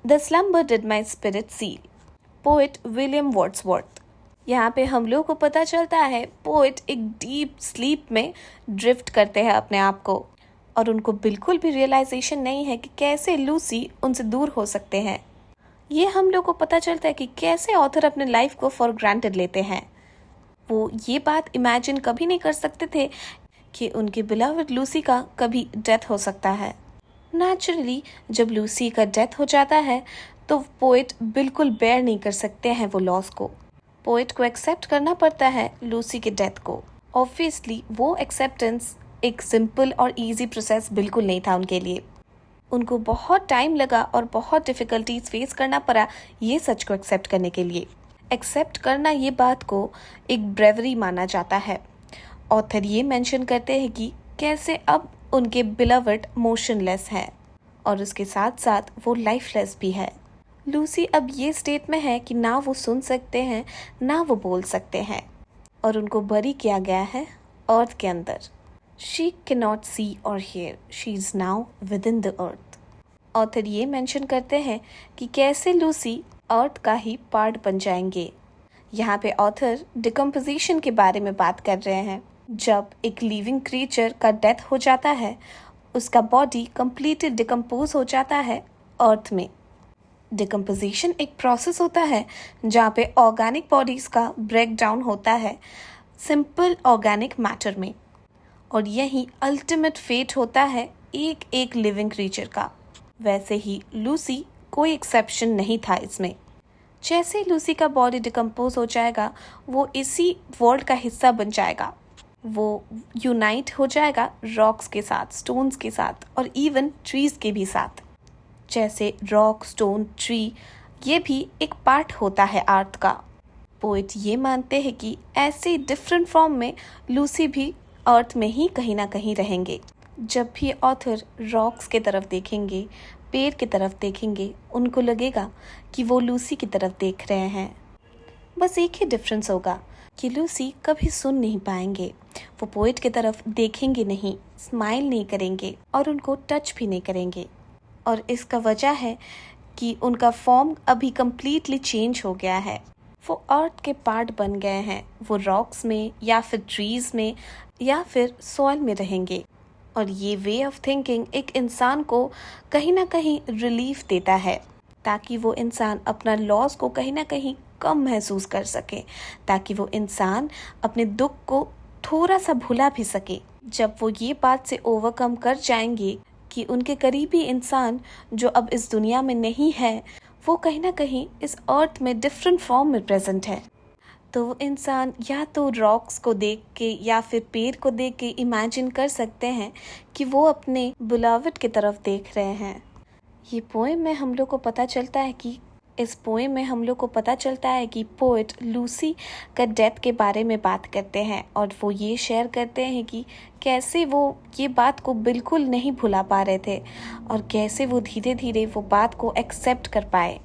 The slumber did my spirit seal, poet William Wordsworth. यहाँ पे हम लोग को पता चलता है पोएट एक डीप स्लीप में ड्रिफ्ट करते हैं अपने आप को, और उनको बिल्कुल भी रियलाइजेशन नहीं है कि कैसे लूसी उनसे दूर हो सकते हैं। ये हम लोग को पता चलता है कि कैसे ऑथर अपने लाइफ को फॉर ग्रांटेड लेते हैं। वो ये बात इमेजिन कभी नहीं कर सकते थे कि उनकी बिलवड लूसी का कभी डेथ हो सकता है। नेचुरली जब लूसी का डेथ हो जाता है तो पोएट बिल्कुल बेयर नहीं कर सकते हैं वो लॉस को। पोएट को एक्सेप्ट करना पड़ता है लूसी के डेथ को। ऑब्वियसली वो एक्सेप्टेंस एक सिंपल और इजी प्रोसेस बिल्कुल नहीं था उनके लिए। उनको बहुत टाइम लगा और बहुत डिफ़िकल्टीज फेस करना पड़ा ये सच को एक्सेप्ट करने के लिए। एक्सेप्ट करना ये बात को एक ब्रेवरी माना जाता है। ऑथर ये मेंशन करते हैं कि कैसे अब उनके बिलवड मोशनलेस है और उसके साथ साथ वो लाइफलेस भी है। लूसी अब ये स्टेट में है कि ना वो सुन सकते हैं ना वो बोल सकते हैं, और उनको बरी किया गया है अर्थ के अंदर। शी कैन नॉट सी और here, she is now with in the earth. Author ये मेंशन करते हैं कि कैसे लूसी अर्थ का ही पार्ट बन जाएंगे। यहाँ पे ऑथर डिकम्पोजिशन के बारे में बात कर रहे हैं। जब एक लिविंग क्रीचर का डेथ हो जाता है, उसका बॉडी कंप्लीटली डिकम्पोज हो जाता है अर्थ में। डिकम्पोजिशन एक प्रोसेस होता है जहाँ पे ऑर्गेनिक बॉडीज़ का ब्रेक डाउन होता है सिंपल ऑर्गेनिक मैटर में, और यही अल्टीमेट फेट होता है एक एक लिविंग क्रीचर का। वैसे ही लूसी कोई एक्सेप्शन नहीं था इसमें। जैसे लूसी का बॉडी डिकम्पोज हो जाएगा वो इसी वर्ल्ड का हिस्सा बन जाएगा। वो यूनाइट हो जाएगा रॉक्स के साथ, स्टोन्स के साथ और इवन ट्रीज के भी साथ। जैसे रॉक, स्टोन, ट्री ये भी एक पार्ट होता है अर्थ का। पोएट ये मानते हैं कि ऐसे डिफरेंट फॉर्म में लूसी भी अर्थ में ही कहीं ना कहीं रहेंगे। जब भी ऑथर रॉक्स के तरफ देखेंगे, पेड़ की तरफ देखेंगे, उनको लगेगा कि वो लूसी की तरफ देख रहे हैं। बस एक ही डिफरेंस होगा कि लूसी कभी सुन नहीं पाएंगे, वो पोएट की तरफ देखेंगे नहीं, स्माइल नहीं करेंगे और उनको टच भी नहीं करेंगे। और इसका वजह है कि उनका फॉर्म अभी कम्प्लीटली चेंज हो गया है। वो अर्थ के पार्ट बन गए हैं। वो रॉक्स में या फिर ट्रीज में या फिर सॉइल में रहेंगे। और ये वे ऑफ थिंकिंग एक इंसान को कहीं ना कहीं रिलीफ देता है, ताकि वो इंसान अपना लॉस को कहीं ना कहीं कम महसूस कर सके, ताकि वो इंसान अपने दुख को थोड़ा सा भुला भी सके। जब वो ये बात से ओवरकम कर जाएंगे कि उनके करीबी इंसान जो अब इस दुनिया में नहीं है, वो कहीं ना कहीं इस अर्थ में डिफरेंट फॉर्म में प्रेजेंट है, तो वो इंसान या तो रॉक्स को देख के या फिर पेड़ को देख के इमेजिन कर सकते हैं कि वो अपने बिलवड की तरफ देख रहे हैं। ये पोएम में हम लोग को पता चलता है कि पोएट लूसी का डेथ के बारे में बात करते हैं, और वो ये शेयर करते हैं कि कैसे वो ये बात को बिल्कुल नहीं भुला पा रहे थे और कैसे वो धीरे धीरे वो बात को एक्सेप्ट कर पाए।